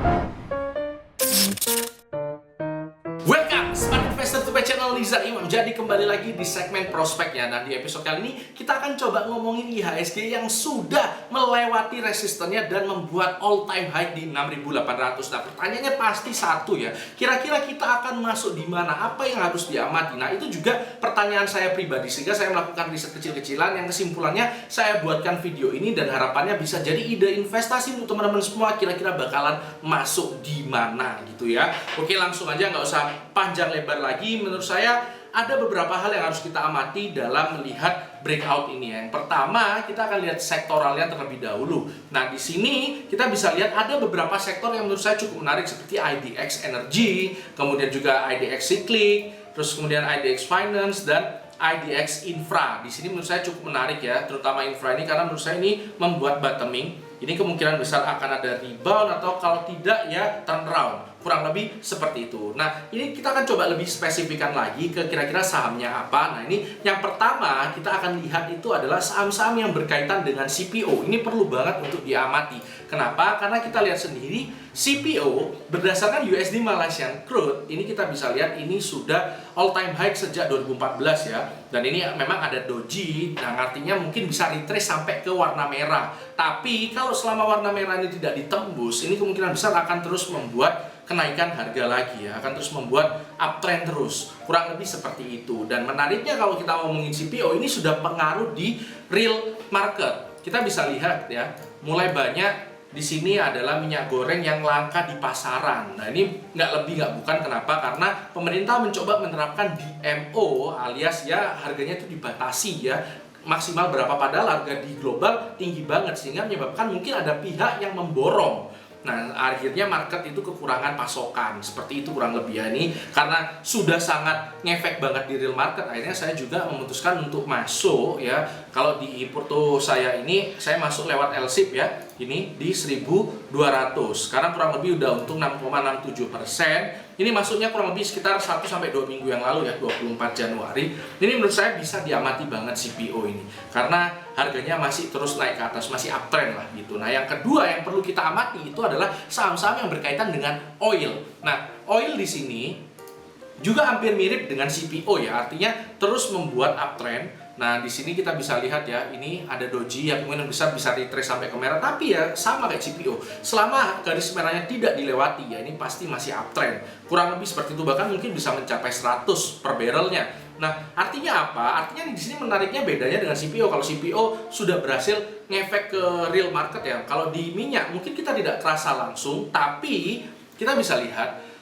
Welcome, Smart Investor to my channel Nizar Imam. Jadi kembali lagi di segmen prospeknya. Dan di episode kali ini kita akan coba ngomongin IHSG yang sudah melewati resistennya dan membuat all time high di 6.800. Nah, pertanyaannya pasti satu ya. Kira-kira kita akan masuk di mana? Apa yang harus diamati? Nah, itu juga pertanyaan saya pribadi, sehingga saya melakukan riset kecil-kecilan yang kesimpulannya saya buatkan video ini dan harapannya bisa jadi ide investasi untuk teman-teman semua. Kira-kira bakalan masuk di mana gitu ya. Oke, langsung aja, nggak usah panjang lebar lagi. Menurut saya ada beberapa hal yang harus kita amati dalam melihat breakout ini. Yang pertama, kita akan lihat sektoralnya terlebih dahulu. Nah, di sini kita bisa lihat ada beberapa sektor yang menurut saya cukup menarik, seperti IDX Energy, kemudian juga IDX Cyclic, terus kemudian IDX Finance dan IDX Infra. Di sini menurut saya cukup menarik ya, terutama Infra ini, karena menurut saya ini membuat bottoming. Ini kemungkinan besar akan ada rebound atau kalau tidak ya turnaround. Kurang lebih seperti itu. Nah, ini kita akan coba lebih spesifikkan lagi ke kira-kira sahamnya apa. Nah, ini yang pertama kita akan lihat itu adalah saham-saham yang berkaitan dengan CPO. Ini perlu banget untuk diamati. Kenapa? Karena kita lihat sendiri CPO berdasarkan USD Malaysian Crude, ini kita bisa lihat ini sudah all time high sejak 2014 ya. Dan ini memang ada doji, nah artinya mungkin bisa retrace sampai ke warna merah. Tapi kalau selama warna merah ini tidak ditembus, ini kemungkinan besar akan terus membuat kenaikan harga lagi ya, akan terus membuat uptrend terus. Kurang lebih seperti itu. Dan menariknya kalau kita ngomongin CPO, ini sudah pengaruh di real market. Kita bisa lihat ya, mulai banyak di sini adalah minyak goreng yang langka di pasaran. Nah, ini nggak lebih nggak bukan kenapa? Karena pemerintah mencoba menerapkan DMO alias ya harganya itu dibatasi ya, maksimal berapa, padahal harga di global tinggi banget sehingga menyebabkan mungkin ada pihak yang memborong. Nah, akhirnya market itu kekurangan pasokan. Seperti itu kurang lebih ya. Ini karena sudah sangat ngefek banget di real market, akhirnya saya juga memutuskan untuk masuk ya. Kalau di porto saya ini, saya masuk lewat LSIP ya. Ini di 1.200. Sekarang kurang lebih udah untung 6,67%. Ini masuknya kurang lebih sekitar 1-2 minggu yang lalu ya, 24 Januari. Ini menurut saya bisa diamati banget CPO ini. Karena harganya masih terus naik ke atas, masih uptrend lah gitu. Nah, yang kedua yang perlu kita amati itu adalah saham-saham yang berkaitan dengan oil. Nah, oil di sini juga hampir mirip dengan CPO ya, artinya terus membuat uptrend. Nah, di sini kita bisa lihat ya, ini ada doji yang kemungkinan besar bisa retrace sampai ke merah, tapi ya sama kayak CPO. Selama garis merahnya tidak dilewati ya, ini pasti masih uptrend. Kurang lebih seperti itu, bahkan mungkin bisa mencapai 100 per barrelnya. Nah, artinya apa? Artinya di sini menariknya bedanya dengan CPO. Kalau CPO sudah berhasil ngefek ke real market ya. Kalau di minyak mungkin kita tidak terasa langsung, tapi kita bisa lihat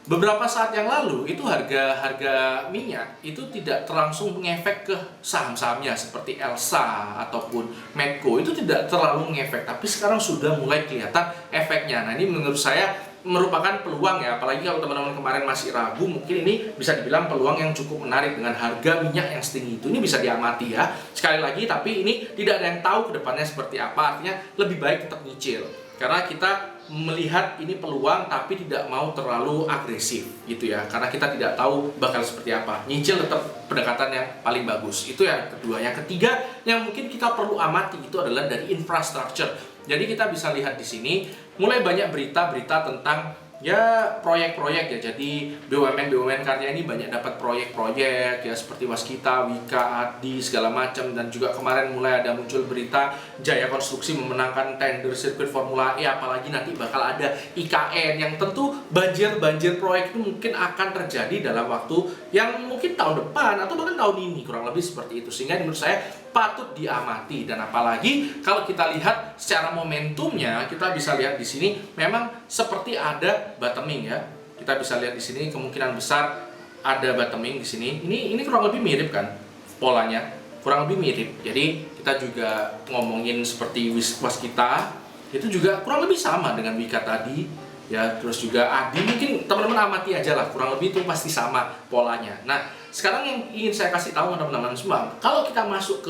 beberapa saat yang lalu itu harga minyak itu tidak terlangsung ngefek ke saham-sahamnya seperti Elsa ataupun Medco, itu tidak terlalu ngefek, tapi sekarang sudah mulai kelihatan efeknya. Nah, ini menurut saya merupakan peluang ya, apalagi kalau teman-teman kemarin masih ragu, mungkin ini bisa dibilang peluang yang cukup menarik dengan harga minyak yang setinggi itu. Ini bisa diamati ya. Sekali lagi, tapi ini tidak ada yang tahu ke depannya seperti apa, artinya lebih baik tetap nyicil. Karena kita melihat ini peluang tapi tidak mau terlalu agresif gitu ya, karena kita tidak tahu bakal seperti apa. Nyicil tetap pendekatan yang paling bagus. Itu yang kedua. Yang ketiga yang mungkin kita perlu amati itu adalah dari infrastructure. Jadi kita bisa lihat di sini mulai banyak berita-berita tentang ya proyek-proyek ya. Jadi BUMN karya ini banyak dapat proyek-proyek ya, seperti Waskita, Wika, Adi segala macam. Dan juga kemarin mulai ada muncul berita Jaya Konstruksi memenangkan tender sirkuit Formula E, apalagi nanti bakal ada IKN, yang tentu banjir proyek itu mungkin akan terjadi dalam waktu yang mungkin tahun depan atau bahkan tahun ini, kurang lebih seperti itu. Sehingga menurut saya patut diamati. Dan apalagi kalau kita lihat secara momentumnya, kita bisa lihat di sini memang seperti ada bottoming ya. Kita bisa lihat di sini kemungkinan besar ada bottoming di sini. Ini kurang lebih mirip kan polanya, kurang lebih mirip. Jadi kita juga ngomongin seperti Waskita, itu juga kurang lebih sama dengan Wika tadi ya. Terus juga Adi, mungkin teman-teman amati aja lah, kurang lebih itu pasti sama polanya. Nah, sekarang yang ingin saya kasih tahu teman-teman semua, kalau kita masuk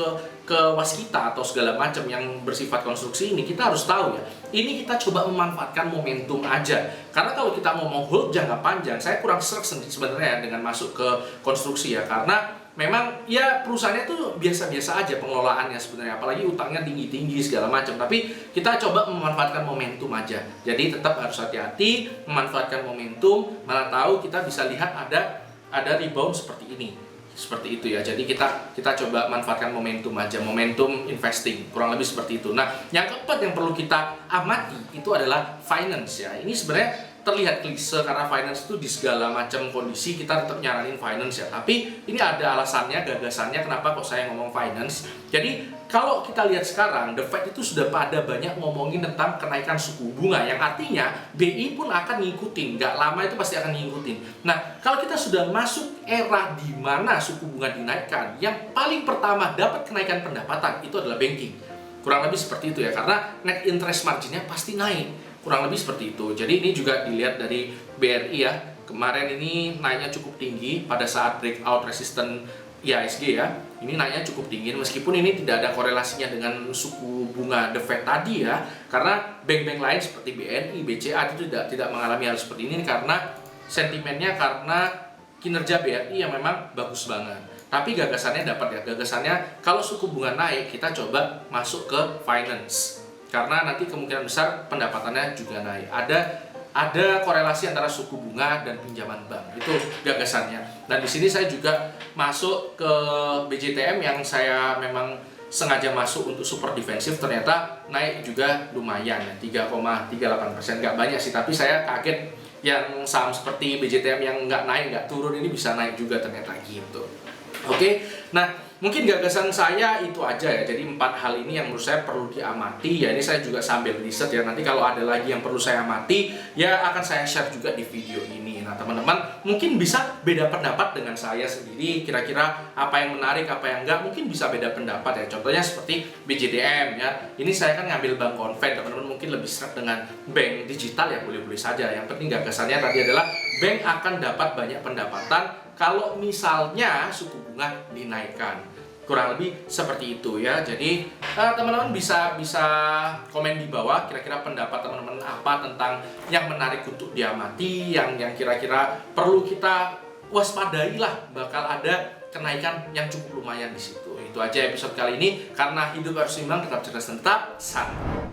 ke Waskita atau segala macam yang bersifat konstruksi ini, kita harus tahu ya, ini kita coba memanfaatkan momentum aja. Karena kalau kita ngomong hold jangka panjang, saya kurang serak sebenarnya dengan masuk ke konstruksi ya, karena memang ya perusahaannya tuh biasa-biasa aja pengelolaannya sebenarnya, apalagi utangnya tinggi-tinggi segala macam. Tapi kita coba memanfaatkan momentum aja. Jadi tetap harus hati-hati memanfaatkan momentum. Mana tahu kita bisa lihat ada rebound seperti ini. Seperti itu ya. Jadi kita coba manfaatkan momentum aja, momentum investing. Kurang lebih seperti itu. Nah, yang keempat yang perlu kita amati itu adalah finance ya. Ini sebenarnya terlihat klise karena finance itu di segala macam kondisi kita tetap nyaranin finance ya. Tapi ini ada alasannya, gagasannya kenapa kok saya ngomong finance. Jadi kalau kita lihat sekarang, The Fed itu sudah pada banyak ngomongin tentang kenaikan suku bunga, yang artinya BI pun akan ngikutin, nggak lama itu pasti akan ngikutin. Nah, kalau kita sudah masuk era di mana suku bunga dinaikkan, yang paling pertama dapat kenaikan pendapatan itu adalah banking. Kurang lebih seperti itu ya, karena net interest marginnya pasti naik. Kurang lebih seperti itu. Jadi ini juga dilihat dari BRI ya. Kemarin ini naiknya cukup tinggi pada saat breakout resisten IHSG ya. Ini naiknya cukup tinggi meskipun ini tidak ada korelasinya dengan suku bunga The Fed tadi ya. Karena bank-bank lain seperti BNI, BCA itu tidak mengalami hal seperti ini karena sentimennya, karena kinerja BRI yang memang bagus banget. Tapi gagasannya dapat ya. Gagasannya kalau suku bunga naik, kita coba masuk ke finance. Karena nanti kemungkinan besar pendapatannya juga naik. Ada korelasi antara suku bunga dan pinjaman bank. Itu gagasannya. Dan di sini saya juga masuk ke BJTM yang saya memang sengaja masuk untuk super defensif, ternyata naik juga lumayan ya, 3,38%. Nggak banyak sih, tapi saya kaget yang saham seperti BJTM yang nggak naik, nggak turun ini bisa naik juga ternyata gitu. Oke, nah mungkin gagasan saya itu aja ya. Jadi 4 hal ini yang menurut saya perlu diamati ya. Ini saya juga sambil riset ya. Nanti kalau ada lagi yang perlu saya amati ya akan saya share juga di video ini. Nah teman-teman mungkin bisa beda pendapat dengan saya sendiri. Kira-kira apa yang menarik, apa yang enggak, mungkin bisa beda pendapat ya. Contohnya seperti BJDM ya. Ini saya kan ngambil bank konven. Teman-teman mungkin lebih seret dengan bank digital ya, boleh-boleh saja. Yang penting gagasannya tadi adalah bank akan dapat banyak pendapatan kalau misalnya suku bunga dinaikkan. Kurang lebih seperti itu ya. Jadi teman-teman bisa komen di bawah kira-kira pendapat teman-teman apa tentang yang menarik untuk diamati, yang kira-kira perlu kita waspadai lah, bakal ada kenaikan yang cukup lumayan di situ. Itu aja episode kali ini. Karena hidup harus seimbang, tetap cerdas dan tetap santai.